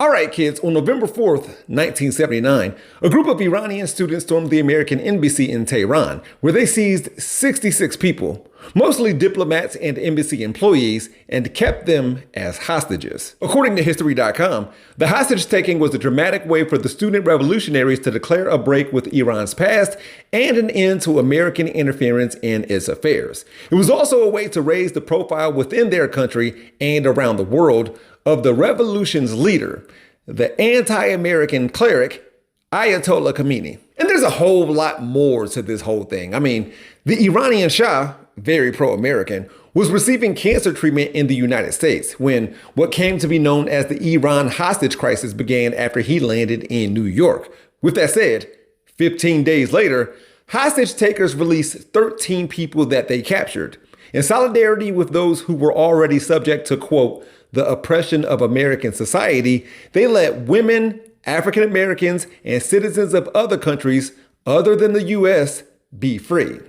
All right, kids, on November 4th, 1979, a group of Iranian students stormed the American embassy in Tehran, where they seized 66 people, mostly diplomats and embassy employees, and kept them as hostages. According to History.com, the hostage-taking was a dramatic way for the student revolutionaries to declare a break with Iran's past and an end to American interference in its affairs. It was also a way to raise the profile within their country and around the world of the revolution's leader, the anti-American cleric, Ayatollah Khomeini. And there's a whole lot more to this whole thing. I mean, the Iranian Shah, very pro-American, was receiving cancer treatment in the United States when what came to be known as the Iran hostage crisis began after he landed in New York. With that said, 15 days later, hostage takers released 13 people that they captured. In solidarity with those who were already subject to, quote, the oppression of American society, they let women, African Americans, and citizens of other countries other than the US be free.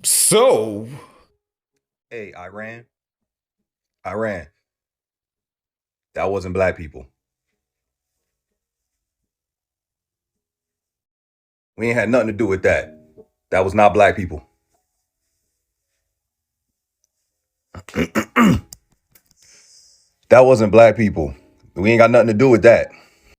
So, hey, Iran, that wasn't black people. We ain't had nothing to do with that. That was not black people. That wasn't black people. We ain't got nothing to do with that.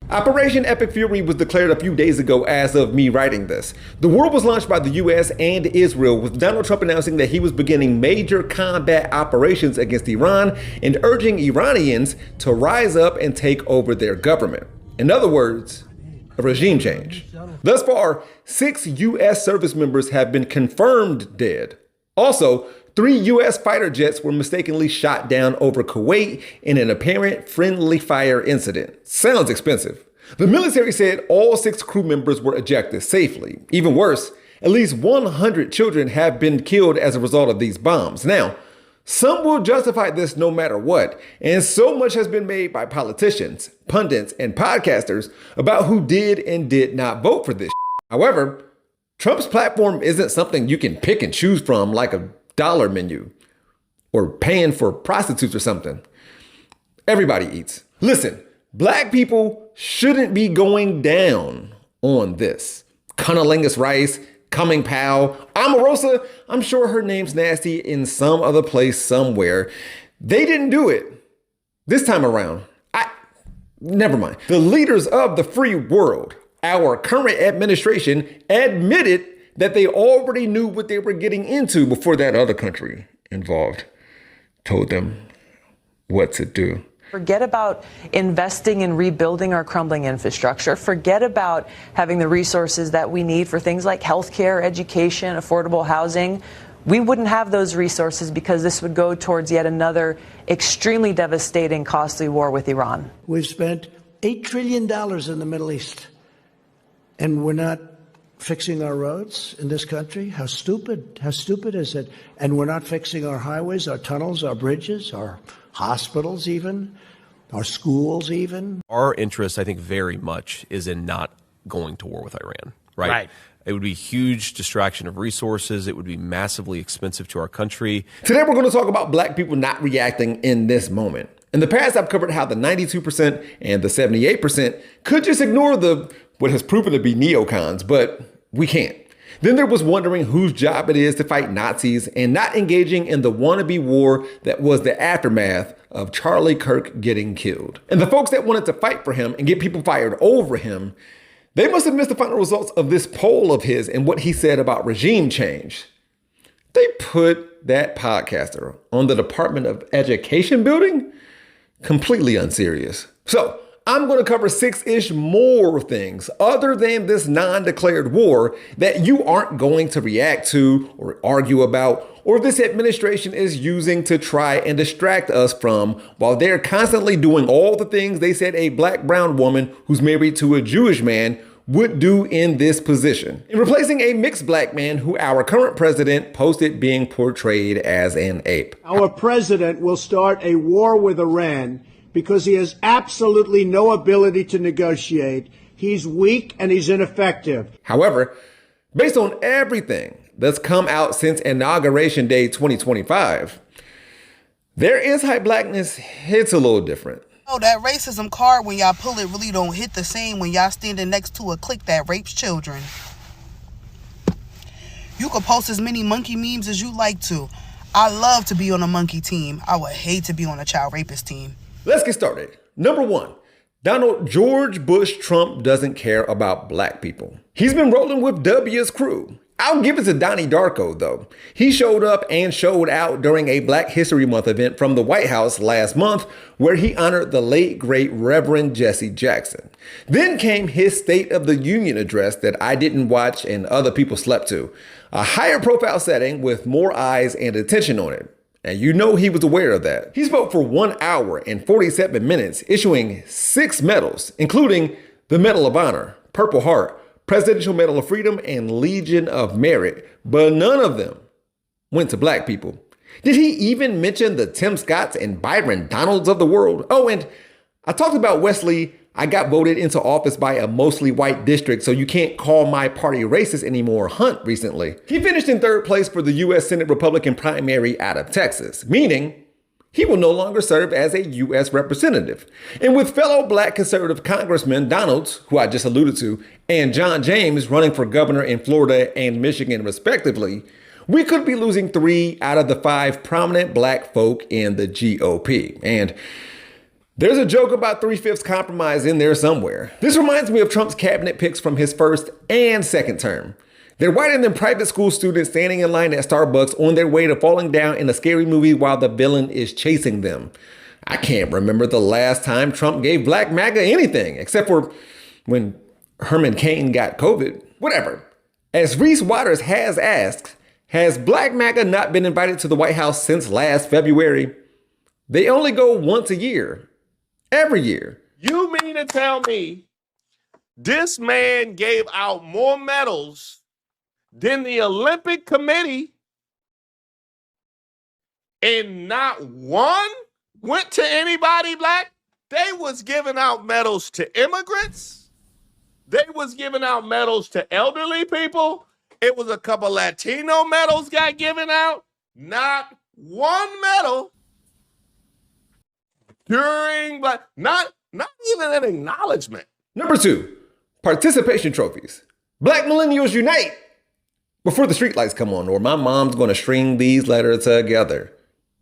Operation Epic Fury was declared a few days ago as of me writing this. The war was launched by the US and Israel, with Donald Trump announcing that he was beginning major combat operations against Iran and urging Iranians to rise up and take over their government. In other words, a regime change. Thus far, 6 US service members have been confirmed dead. Also, 3 US fighter jets were mistakenly shot down over Kuwait in an apparent friendly fire incident. Sounds expensive. The military said all 6 crew members were ejected safely. Even worse, at least 100 children have been killed as a result of these bombs. Now, some will justify this no matter what, and so much has been made by politicians, pundits, and podcasters about who did and did not vote for this. However, Trump's platform isn't something you can pick and choose from like a dollar menu or paying for prostitutes or something. Everybody eats. Listen, black people shouldn't be going down on this. Cunnilingus Rice, Cumming Powell, Omarosa, I'm sure her name's nasty in some other place somewhere. They didn't do it this time around. Never mind. The leaders of the free world, our current administration, admitted that they already knew what they were getting into before that other country involved told them what to do. Forget about investing in rebuilding our crumbling infrastructure. Forget about having the resources that we need for things like healthcare, education, affordable housing. We wouldn't have those resources because this would go towards yet another extremely devastating, costly war with Iran. We've spent $8 trillion in the Middle East, and we're not fixing our roads in this country. How stupid is it? And we're not fixing our highways, our tunnels, our bridges, our hospitals even, our schools even. Our interest, I think, very much is in not going to war with Iran, right? It would be a huge distraction of resources. It would be massively expensive to our country. Today, we're going to talk about black people not reacting in this moment. In the past, I've covered how the 92% and the 78% could just ignore what has proven to be neocons, but we can't. Then there was wondering whose job it is to fight Nazis and not engaging in the wannabe war that was the aftermath of Charlie Kirk getting killed. And the folks that wanted to fight for him and get people fired over him, they must have missed the final results of this poll of his and what he said about regime change. They put that podcaster on the Department of Education building? Completely unserious. So, I'm going to cover 6-ish more things other than this non-declared war that you aren't going to react to or argue about, or this administration is using to try and distract us from while they're constantly doing all the things they said a black brown woman who's married to a Jewish man would do in this position. In replacing a mixed black man who our current president posted being portrayed as an ape. Our president will start a war with Iran because he has absolutely no ability to negotiate. He's weak and he's ineffective. However, based on everything that's come out since Inauguration Day 2025, there is high blackness hits a little different. Oh, that racism card, when y'all pull it, really don't hit the same when y'all standing next to a clique that rapes children. You could post as many monkey memes as you like to. I love to be on a monkey team. I would hate to be on a child rapist team. Let's get started. Number 1. Donald George Bush Trump doesn't care about black people. He's been rolling with W's crew. I'll give it to Donnie Darko, though. He showed up and showed out during a Black History Month event from the White House last month, where he honored the late, great Reverend Jesse Jackson. Then came his State of the Union address that I didn't watch and other people slept to. A higher profile setting with more eyes and attention on it. And you know he was aware of that. He spoke for 1 hour and 47 minutes, issuing 6 medals, including the Medal of Honor, Purple Heart, Presidential Medal of Freedom, and Legion of Merit, but none of them went to black people. Did he even mention the Tim Scotts and Byron Donalds of the world? Oh, and I talked about Wesley. I got voted into office by a mostly white district, so you can't call my party racist anymore, Hunt, recently. He finished in 3rd place for the U.S. Senate Republican primary out of Texas, meaning he will no longer serve as a U.S. representative. And with fellow black conservative Congressman Donalds, who I just alluded to, and John James running for governor in Florida and Michigan respectively, we could be losing 3 out of the 5 prominent black folk in the GOP. And there's a joke about 3/5 compromise in there somewhere. This reminds me of Trump's cabinet picks from his first and second term. They're whiter than private school students standing in line at Starbucks on their way to falling down in a scary movie while the villain is chasing them. I can't remember the last time Trump gave Black MAGA anything, except for when Herman Cain got COVID. Whatever. As Reese Waters has asked, has Black MAGA not been invited to the White House since last February? They only go once a year. Every year. You mean to tell me this man gave out more medals than the Olympic Committee, and not one went to anybody black? They was giving out medals to immigrants. They was giving out medals to elderly people. It was a couple Latino medals got given out. Not one medal during black, not even an acknowledgement. Number 2, participation trophies. Black millennials unite before the streetlights come on, or my mom's going to string these letters together.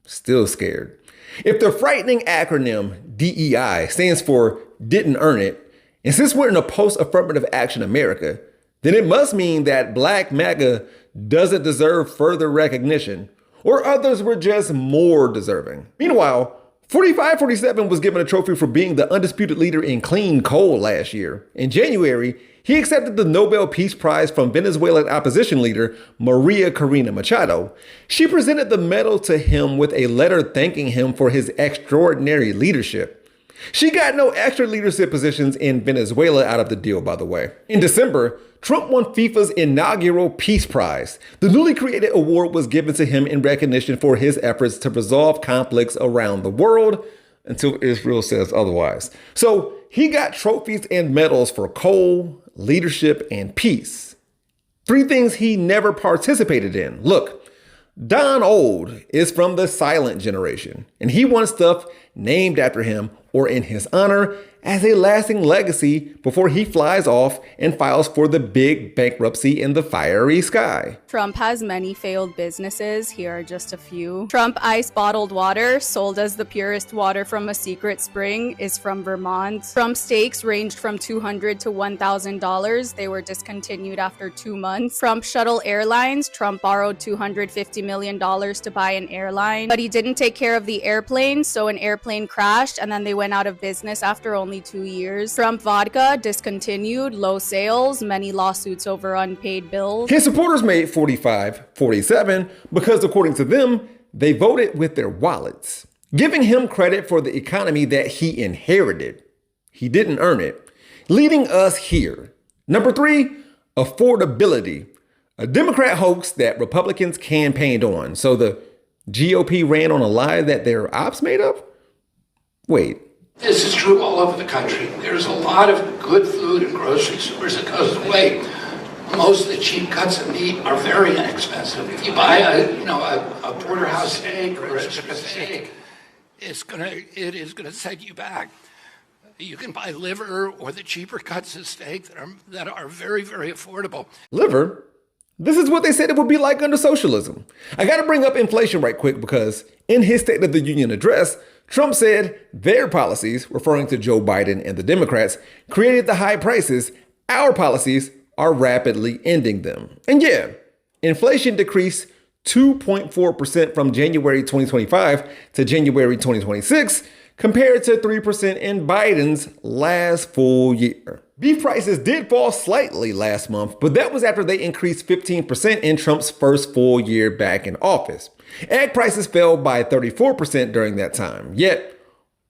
Still scared. If the frightening acronym DEI stands for didn't earn it, and since we're in a post-affirmative action America, then it must mean that Black MAGA doesn't deserve further recognition, or others were just more deserving. Meanwhile, 4547 was given a trophy for being the undisputed leader in clean coal last year. In January, he accepted the Nobel Peace Prize from Venezuelan opposition leader Maria Corina Machado. She presented the medal to him with a letter thanking him for his extraordinary leadership. She got no extra leadership positions in Venezuela out of the deal, by the way. In December, Trump won FIFA's inaugural Peace Prize. The newly created award was given to him in recognition for his efforts to resolve conflicts around the world until Israel says otherwise. So he got trophies and medals for coal, leadership, and peace. 3 things he never participated in. Look, Don Old is from the silent generation, and he wants stuff named after him or in his honor as a lasting legacy before he flies off and files for the big bankruptcy in the fiery sky. Trump has many failed businesses. Here are just a few. Trump Ice bottled water, sold as the purest water from a secret spring, is from Vermont. Trump steaks ranged from $200 to $1,000. They were discontinued after 2 months. Trump Shuttle Airlines, Trump borrowed $250 million to buy an airline, but he didn't take care of the airplane, so an airplane crashed and then they went out of business after only 2 years. Trump Vodka, discontinued, low sales, many lawsuits over unpaid bills. His supporters made 45-47 because, according to them, they voted with their wallets, giving him credit for the economy that he inherited. He didn't earn it. Leading us here. Number 3, affordability. A Democrat hoax that Republicans campaigned on. So the GOP ran on a lie that their ops made up? Wait. This is true all over the country. There's a lot of good food in grocery stores that goes away. Most of the cheap cuts of meat are very inexpensive. If you buy a porterhouse steak or a strip steak, it is gonna set you back. You can buy liver or the cheaper cuts of steak that are very, very affordable. Liver? This is what they said it would be like under socialism. I gotta bring up inflation right quick because in his State of the Union address, Trump said their policies, referring to Joe Biden and the Democrats, created the high prices. Our policies are rapidly ending them. And yeah, inflation decreased 2.4% from January 2025 to January 2026, compared to 3% in Biden's last full year. Beef prices did fall slightly last month, but that was after they increased 15% in Trump's first full year back in office. Egg prices fell by 34% during that time, yet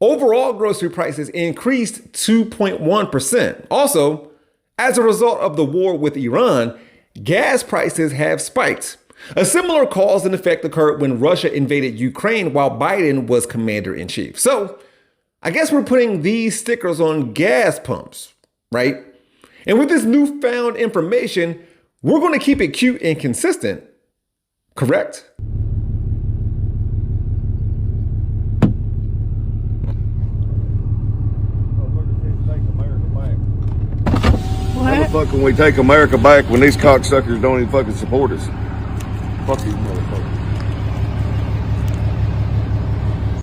overall grocery prices increased 2.1%. Also, as a result of the war with Iran, gas prices have spiked. A similar cause and effect occurred when Russia invaded Ukraine while Biden was commander-in-chief. So, I guess we're putting these stickers on gas pumps, right? And with this newfound information, we're going to keep it cute and consistent, correct? How the fuck can we take America back when these cocksuckers don't even fucking support us? Fuck these motherfuckers.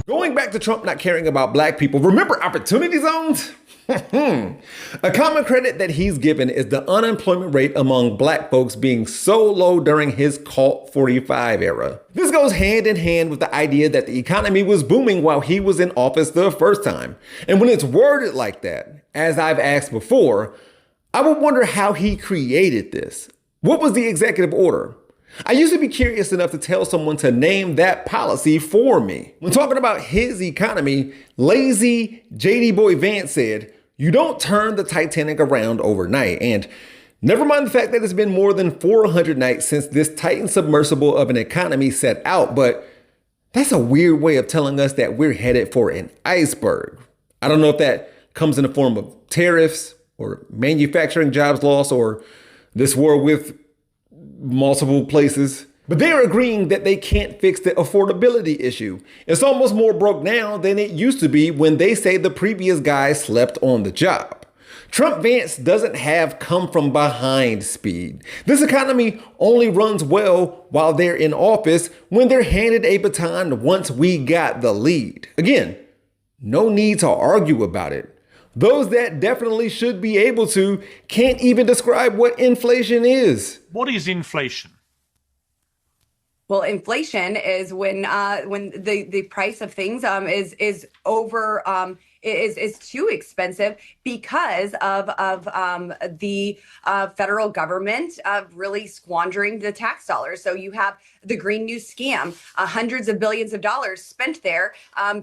Going back to Trump not caring about black people, remember opportunity zones? A common credit that he's given is the unemployment rate among black folks being so low during his Cult 45 era. This goes hand in hand with the idea that the economy was booming while he was in office the first time. And when it's worded like that, as I've asked before, I would wonder how he created this. What was the executive order? I used to be curious enough to tell someone to name that policy for me. When talking about his economy, lazy JD Boy Vance said, "You don't turn the Titanic around overnight." And never mind the fact that it's been more than 400 nights since this Titan submersible of an economy set out, but that's a weird way of telling us that we're headed for an iceberg. I don't know if that comes in the form of tariffs or manufacturing jobs lost or this war with multiple places. But they're agreeing that they can't fix the affordability issue. It's almost more broke now than it used to be when they say the previous guy slept on the job. Trump Vance doesn't have come from behind speed. This economy only runs well while they're in office when they're handed a baton once we got the lead. Again, no need to argue about it. Those that definitely should be able to can't even describe what inflation is. What is inflation? Well, inflation is when the price of things is over is too expensive because of the federal government really squandering the tax dollars. So you have the Green New Scam, hundreds of billions of dollars spent there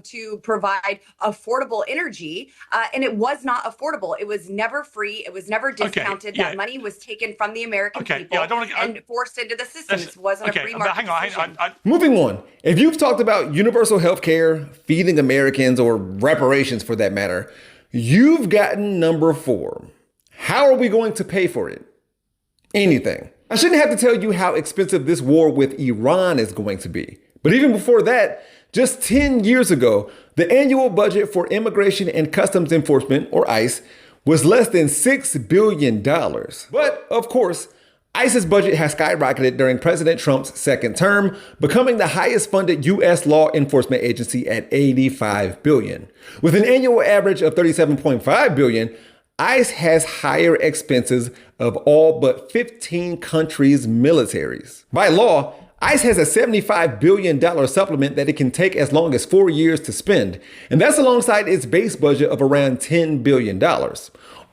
to provide affordable energy, and it was not affordable. It was never free. It was never discounted. That money was taken from the American people and forced into the system. It wasn't a free market decision. Moving on. If you've talked about universal health care, feeding Americans, or reparations for that matter, you've gotten number 4. How are we going to pay for it? Anything. I shouldn't have to tell you how expensive this war with Iran is going to be. But even before that, just 10 years ago, the annual budget for Immigration and Customs Enforcement, or ICE, was less than $6 billion. But of course, ICE's budget has skyrocketed during President Trump's second term, becoming the highest funded U.S. law enforcement agency at $85 billion. With an annual average of $37.5 billion, ICE has higher expenses of all but 15 countries' militaries. By law, ICE has a $75 billion supplement that it can take as long as 4 years to spend, and that's alongside its base budget of around $10 billion.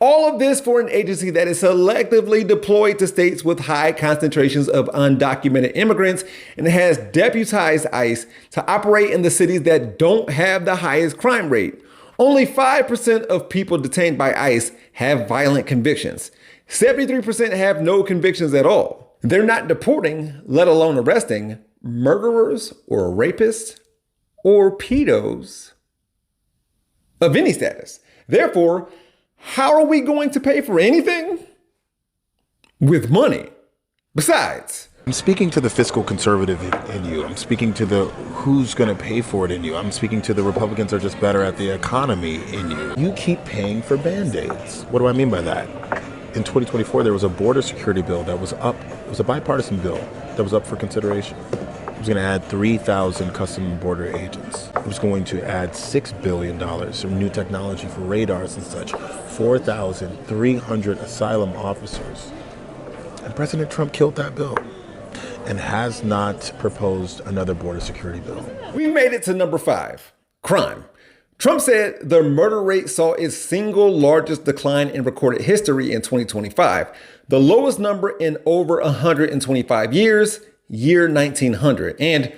All of this for an agency that is selectively deployed to states with high concentrations of undocumented immigrants and has deputized ICE to operate in the cities that don't have the highest crime rate. Only 5% of people detained by ICE have violent convictions. 73% have no convictions at all. They're not deporting, let alone arresting, murderers or rapists or pedos of any status. Therefore, how are we going to pay for anything? With money. Besides, I'm speaking to the fiscal conservative in you. I'm speaking to the who's going to pay for it in you. I'm speaking to the Republicans are just better at the economy in you. You keep paying for Band-Aids. What do I mean by that? In 2024, there was a border security bill that was up. It was a bipartisan bill that was up for consideration. It was going to add 3,000 custom and border agents. It was going to add $6 billion from new technology for radars and such. 4,300 asylum officers. And President Trump killed that bill and has not proposed another border security bill. We made it to number 5, crime. Trump said the murder rate saw its single largest decline in recorded history in 2025, the lowest number in over 125 years, year 1900. And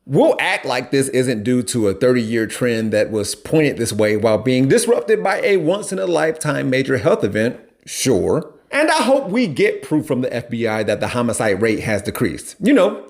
we'll act like this isn't due to a 30-year trend that was pointed this way while being disrupted by a once-in-a-lifetime major health event, sure. And I hope we get proof from the FBI that the homicide rate has decreased. You know,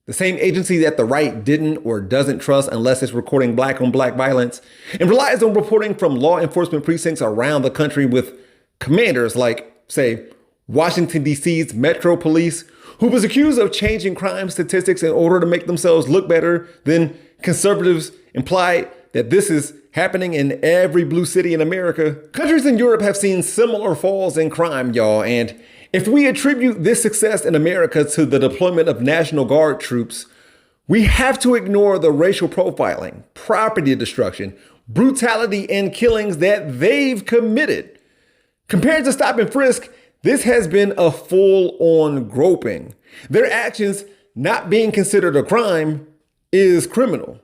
the same agency that the right didn't or doesn't trust unless it's recording black-on-black violence and relies on reporting from law enforcement precincts around the country with commanders like, say, Washington, D.C.'s Metro Police, who was accused of changing crime statistics in order to make themselves look better. Then conservatives implied that this is happening in every blue city in America. Countries in Europe have seen similar falls in crime, y'all. And if we attribute this success in America to the deployment of National Guard troops, we have to ignore the racial profiling, property destruction, brutality, and killings that they've committed. Compared to stop and frisk, this has been a full-on groping. Their actions not being considered a crime is criminal.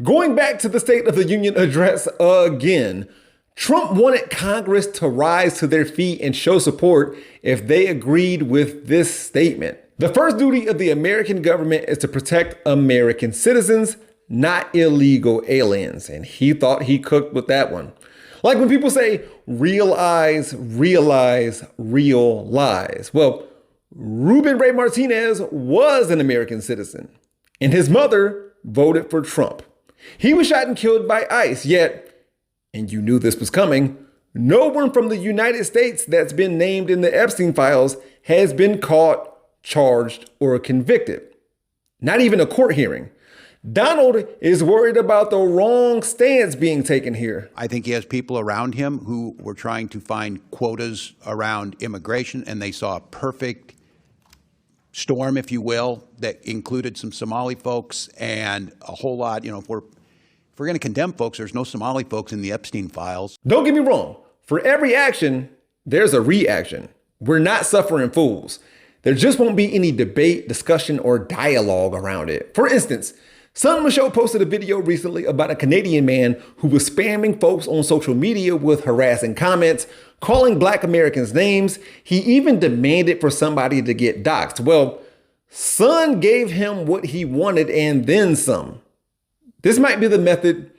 Going back to the State of the Union address again, Trump wanted Congress to rise to their feet and show support if they agreed with this statement. The first duty of the American government is to protect American citizens, not illegal aliens. And he thought he cooked with that one. Like when people say, real eyes, realize, real lies. Well, Ruben Ray Martinez was an American citizen, and his mother voted for Trump. He was shot and killed by ICE, yet, and you knew this was coming, no one from the United States that's been named in the Epstein files has been caught, charged, or convicted. Not even a court hearing. Donald is worried about the wrong stance being taken here. I think he has people around him who were trying to find quotas around immigration, and they saw a perfect storm, if you will, that included some Somali folks and a whole lot. You know, if we're going to condemn folks, there's no Somali folks in the Epstein files. Don't get me wrong. For every action, there's a reaction. We're not suffering fools. There just won't be any debate, discussion, or dialogue around it. For instance, Son Michaud posted a video recently about a Canadian man who was spamming folks on social media with harassing comments, calling Black Americans names. He even demanded for somebody to get doxxed. Well, Son gave him what he wanted and then some. This might be the method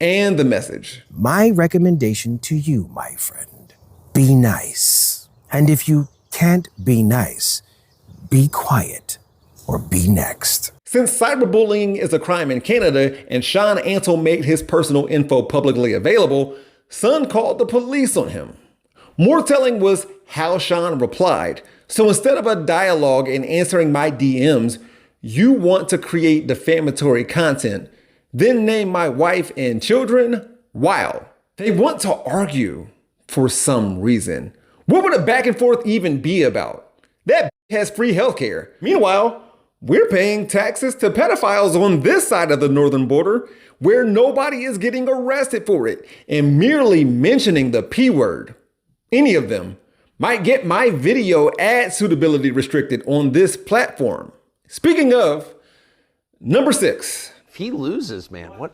and the message. My recommendation to you, my friend, be nice. And if you can't be nice, be quiet or be next. Since cyberbullying is a crime in Canada and Sean Ansell made his personal info publicly available, Son called the police on him. More telling was how Sean replied. So instead of a dialogue and answering my DMs, you want to create defamatory content, then name my wife and children? Wow. They want to argue for some reason. What would a back and forth even be about? That has free healthcare. Meanwhile, we're paying taxes to pedophiles on this side of the northern border where nobody is getting arrested for it, and merely mentioning the P word, any of them, might get my video ad suitability restricted on this platform. Speaking of, number 6. If he loses, man, what?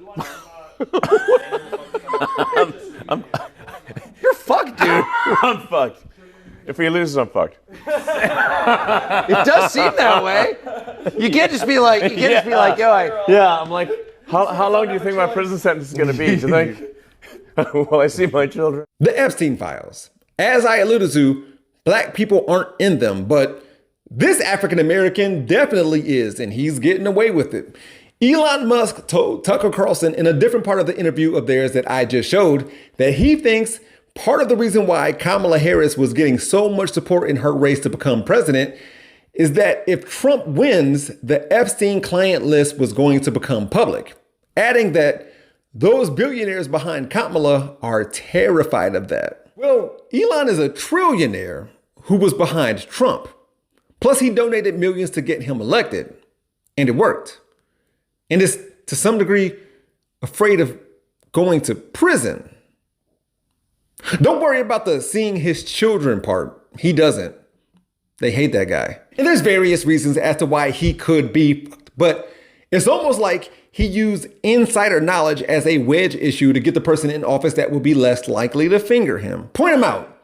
You're fucked, dude. I'm fucked. If he loses, I'm fucked. It does seem that way. You can't just be like, yo, Yeah, I'm like, how long do you think my prison sentence is going to be? Do you think, will I see my children? The Epstein files. As I alluded to, Black people aren't in them, but this African American definitely is, and he's getting away with it. Elon Musk told Tucker Carlson in a different part of the interview of theirs that I just showed that he thinks part of the reason why Kamala Harris was getting so much support in her race to become president is that if Trump wins, the Epstein client list was going to become public, adding that those billionaires behind Kamala are terrified of that. Well, Elon is a trillionaire who was behind Trump. Plus, he donated millions to get him elected, and it worked. And is, to some degree, afraid of going to prison. Don't worry about the seeing his children part. He doesn't. They hate that guy. And there's various reasons as to why he could be, but it's almost like he used insider knowledge as a wedge issue to get the person in office that would be less likely to finger him. Point him out.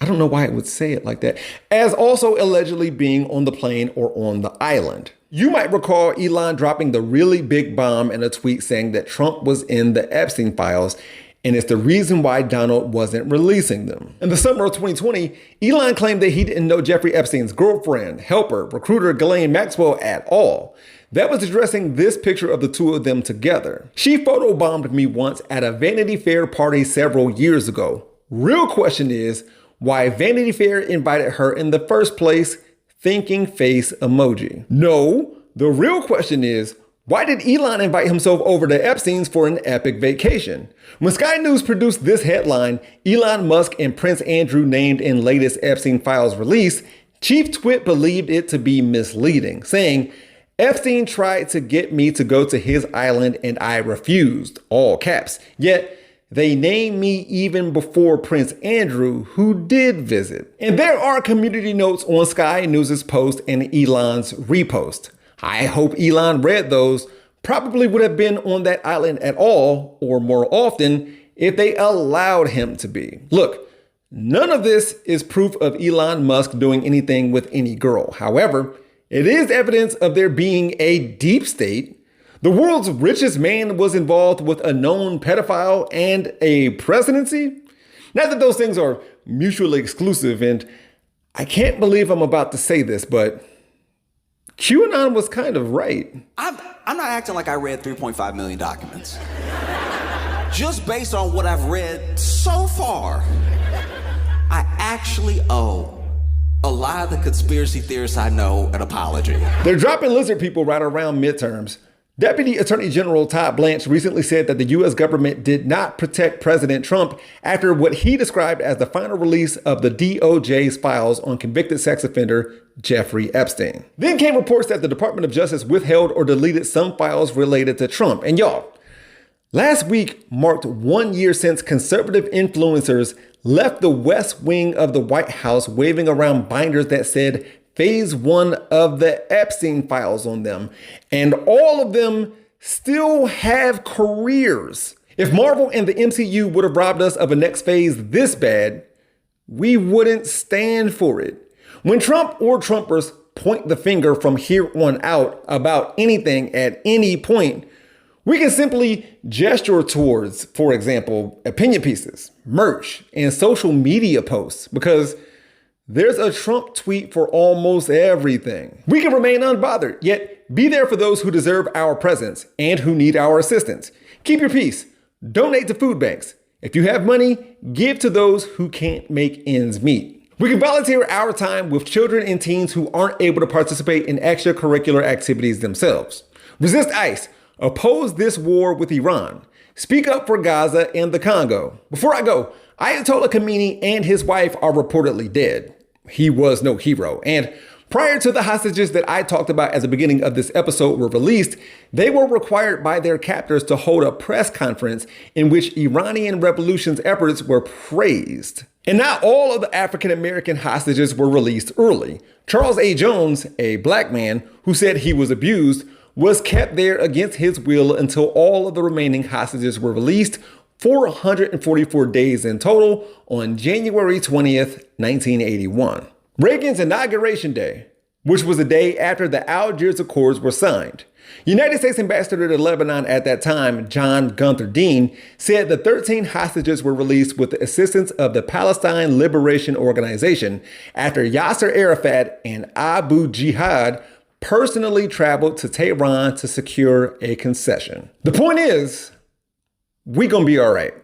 I don't know why it would say it like that. As also allegedly being on the plane or on the island. You might recall Elon dropping the really big bomb in a tweet saying that Trump was in the Epstein files, and it's the reason why Donald wasn't releasing them. In the summer of 2020, Elon claimed that he didn't know Jeffrey Epstein's girlfriend, helper, recruiter Ghislaine Maxwell at all. That was addressing this picture of the two of them together. She photobombed me once at a Vanity Fair party several years ago. Real question is, why Vanity Fair invited her in the first place? Thinking face emoji. No, the real question is, why did Elon invite himself over to Epstein's for an epic vacation? When Sky News produced this headline, Elon Musk and Prince Andrew named in latest Epstein files release, Chief Twit believed it to be misleading, saying, Epstein tried to get me to go to his island and I refused, all caps. Yet, they named me even before Prince Andrew, who did visit. And there are community notes on Sky News' post and Elon's repost. I hope Elon read those. Probably would have been on that island at all, or more often, if they allowed him to be. Look, none of this is proof of Elon Musk doing anything with any girl. However, it is evidence of there being a deep state. The world's richest man was involved with a known pedophile and a presidency. Not that those things are mutually exclusive, and I can't believe I'm about to say this, but QAnon was kind of right. I'm not acting like I read 3.5 million documents. Just based on what I've read so far, I actually owe a lot of the conspiracy theorists I know an apology. They're dropping lizard people right around midterms. Deputy Attorney General Todd Blanche recently said that the U.S. government did not protect President Trump after what he described as the final release of the DOJ's files on convicted sex offender Jeffrey Epstein. Then came reports that the Department of Justice withheld or deleted some files related to Trump. And y'all, last week marked 1 year since conservative influencers left the West Wing of the White House waving around binders that said Phase 1 of the Epstein files on them, and all of them still have careers. If Marvel and the MCU would have robbed us of a next phase this bad, we wouldn't stand for it. When Trump or Trumpers point the finger from here on out about anything at any point, we can simply gesture towards, for example, opinion pieces, merch, and social media posts, because there's a Trump tweet for almost everything. We can remain unbothered, yet be there for those who deserve our presence and who need our assistance. Keep your peace. Donate to food banks. If you have money, give to those who can't make ends meet. We can volunteer our time with children and teens who aren't able to participate in extracurricular activities themselves. Resist ICE. Oppose this war with Iran. Speak up for Gaza and the Congo. Before I go, Ayatollah Khamenei and his wife are reportedly dead. He was no hero. And prior to the hostages that I talked about at the beginning of this episode were released, they were required by their captors to hold a press conference in which Iranian revolution's efforts were praised. And not all of the African-American hostages were released early. Charles A. Jones, a black man who said he was abused, was kept there against his will until all of the remaining hostages were released, 444 days in total, on January 20th, 1981. Reagan's inauguration day, which was the day after the Algiers Accords were signed. United States Ambassador to Lebanon at that time, John Gunther Dean, said the 13 hostages were released with the assistance of the Palestine Liberation Organization after Yasser Arafat and Abu Jihad personally traveled to Tehran to secure a concession. The point is, we gonna be all right.